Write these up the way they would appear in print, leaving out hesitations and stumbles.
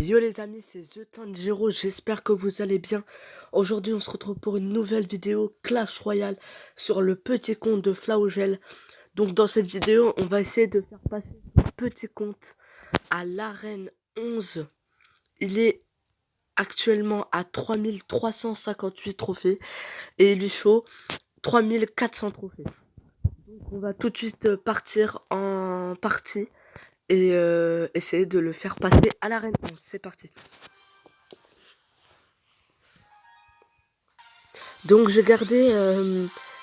Yo les amis, c'est The Tanjiro, j'espère que vous allez bien. Aujourd'hui on se retrouve pour une nouvelle vidéo Clash Royale sur le petit compte de Flaogel. Donc dans cette vidéo, on va essayer de faire passer ce petit compte à l'arène 11. Il est actuellement à 3358 trophées et il lui faut 3400 trophées. Donc on va tout de suite partir en partie et essayer de le faire passer à l'arène 11. C'est parti. Donc j'ai gardé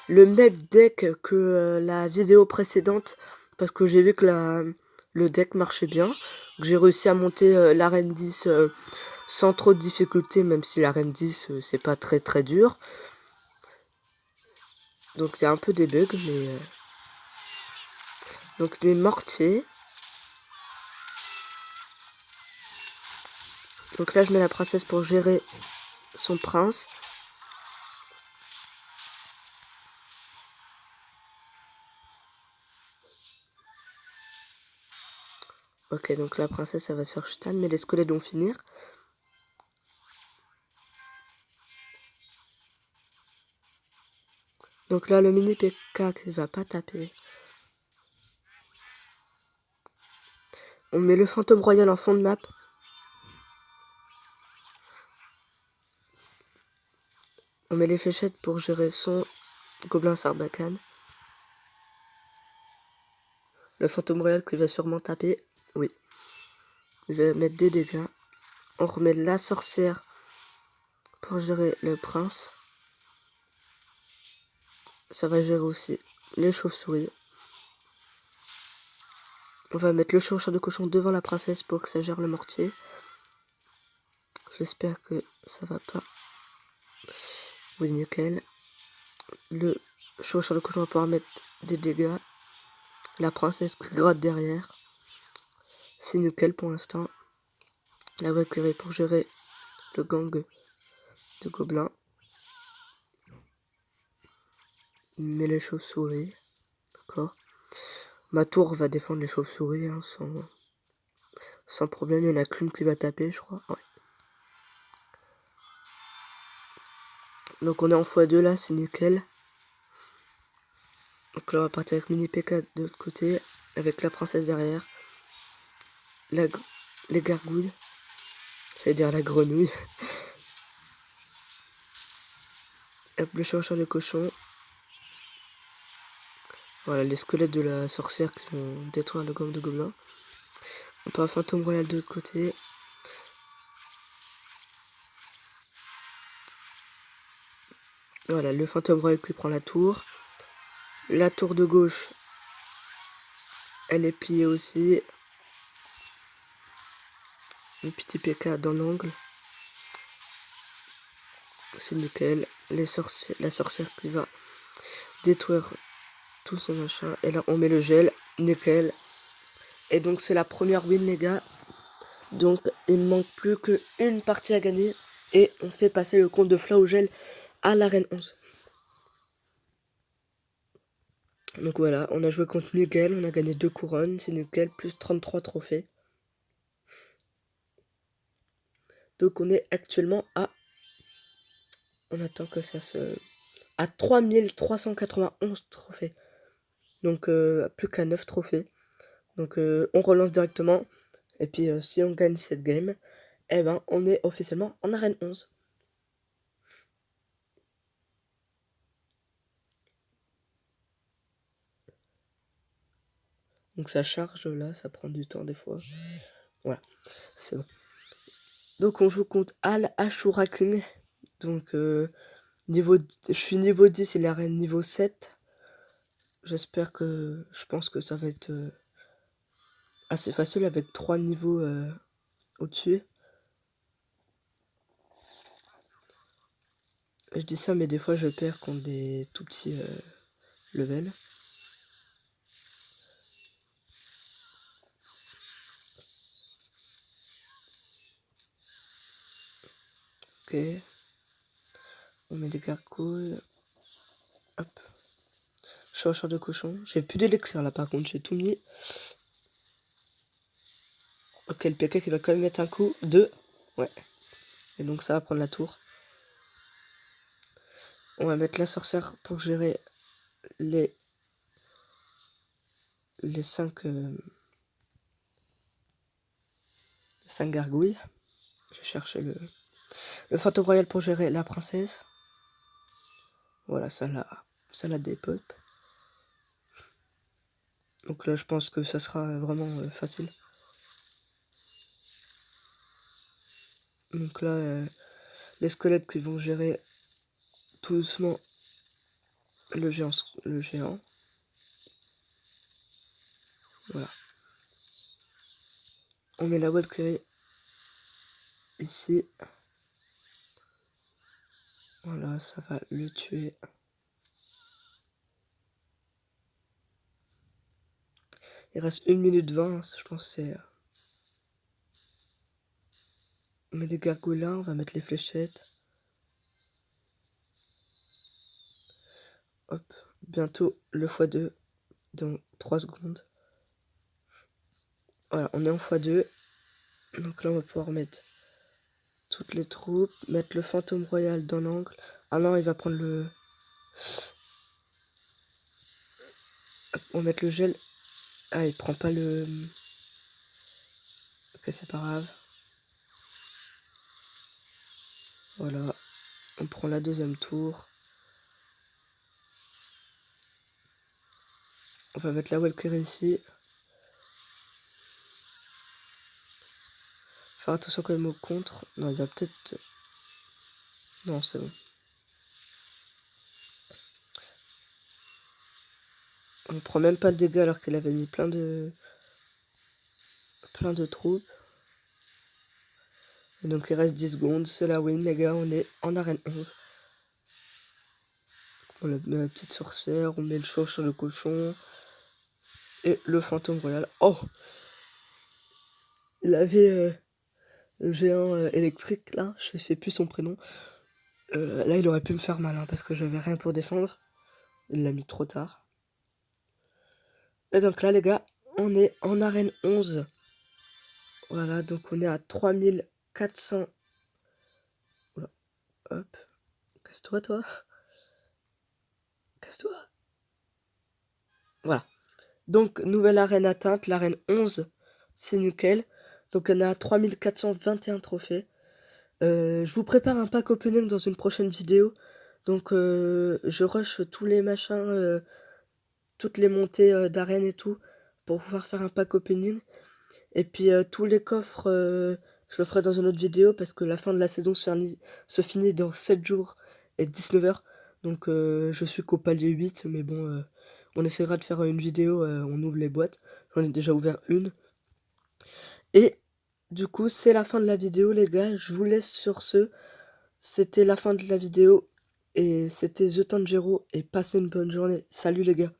le même deck que la vidéo précédente parce que j'ai vu que le deck marchait bien. J'ai réussi à monter l'arène 10 sans trop de difficultés, même si l'arène 10 c'est pas très dur. Donc il y a un peu des bugs, mais... Donc mes mortiers. Donc là je mets la princesse pour gérer son prince. Ok, donc la princesse elle va sur Stan, mais les squelettes vont finir. Donc là le mini PK qui va pas taper. On met le fantôme royal en fond de map. On met les fléchettes pour gérer son gobelin Sarbacane. Le fantôme royal qui va sûrement taper. Oui. Il va mettre des dégâts. On remet la sorcière pour gérer le prince. Ça va gérer aussi les chauves-souris. On va mettre le chevaucheur de cochon devant la princesse pour que ça gère le mortier. J'espère que ça va pas. Oui, nickel. Le chevaucheur de cochon va pouvoir mettre des dégâts. La princesse qui gratte derrière. C'est nickel pour l'instant. La Valkyrie pour gérer le gang de gobelins. Mais les chauves-souris. D'accord. Ma tour va défendre les chauves-souris hein, sans problème. Il n'y en a qu'une qui va taper, je crois. Ouais. Donc on est en x2 là, c'est nickel. Donc là on va partir avec mini PK de l'autre côté. Avec la princesse derrière. Les gargouilles. J'allais dire la grenouille. Hop, le chevaucheur de cochon. Voilà, les squelettes de la sorcière qui vont détruire le gang de gobelins. On part fantôme royal de l'autre côté. Voilà, le fantôme royal qui prend la tour. La tour de gauche, elle est pliée aussi. Un petit PK dans l'angle. C'est nickel. La sorcière qui va détruire tout ce machin. Et là, on met le gel. Nickel. Et donc, c'est la première win, les gars. Donc, il ne manque plus qu'une partie à gagner. Et on fait passer le compte de Flaogel à l'arène 11. Donc voilà, on a joué contre Miguel. On a gagné 2 couronnes. C'est nickel. Plus 33 trophées. Donc, on est actuellement à... On attend que ça se... à 3391 trophées. Donc plus qu'à 9 trophées. Donc on relance directement. Et puis si on gagne cette game, eh ben on est officiellement en arène 11. Donc ça charge là, ça prend du temps des fois. Voilà, c'est bon. Donc on joue contre Al Ashura King. Donc je suis niveau 10 et l'arène niveau 7. J'espère que... Je pense que ça va être assez facile avec 3 niveaux au-dessus. Je dis ça mais des fois je perds contre des tout petits levels. Ok. On met des gargouilles. Hop. Chevaucheur de cochon. J'ai plus d'élixir là par contre, j'ai tout mis. Ok, le PK qui va quand même mettre un coup. 2. Ouais. Et donc ça va prendre la tour. On va mettre la sorcière pour gérer les 5 gargouilles. Je cherchais le fantôme royal pour gérer la princesse. Voilà, ça la dépop. Donc là, je pense que ça sera vraiment facile. Donc là, les squelettes qui vont gérer tout doucement le géant. Voilà. On met la Valkyrie ici. Voilà, ça va le tuer. Il reste 1 minute 20, je pense que c'est... On met des gargouilles là, on va mettre les fléchettes. Hop, bientôt le x2 dans 3 secondes. Voilà, on est en x2. Donc là, on va pouvoir mettre toutes les troupes, mettre le fantôme royal dans l'angle. Ah non, il va prendre le... Hop, on va mettre le gel. Ah, il prend pas le... Ok, c'est pas grave. Voilà, on prend la deuxième tour. On va mettre la Valkyrie ici. Faire attention quand même au contre. Non, il va peut-être... Non, c'est bon. On prend même pas le dégât alors qu'elle avait mis plein de troupes. Et donc il reste 10 secondes, c'est la win les gars, on est en arène 11. On met la petite sorcière, on met le chauve sur le cochon. Et le fantôme royal. Oh! Il avait le géant électrique là, je sais plus son prénom. Là il aurait pu me faire mal hein, parce que j'avais rien pour défendre. Il l'a mis trop tard. Et donc là les gars, on est en arène 11. Voilà, donc on est à 3400. Oula. Hop. Casse-toi toi. Casse-toi. Voilà. Donc nouvelle arène atteinte, l'arène 11. C'est nickel. Donc on est à 3421 trophées. Je vous prépare un pack opening dans une prochaine vidéo. Donc je rush tous les machins, toutes les montées d'arène et tout, pour pouvoir faire un pack opening. Et puis tous les coffres, je le ferai dans une autre vidéo, parce que la fin de la saison se finit dans 7 jours et 19 heures. Donc je suis qu'au palier 8, mais bon, on essaiera de faire une vidéo, on ouvre les boîtes. J'en ai déjà ouvert une. Et du coup, c'est la fin de la vidéo, les gars. Je vous laisse sur ce. C'était la fin de la vidéo. Et c'était The Tanjiro. Et passez une bonne journée. Salut, les gars.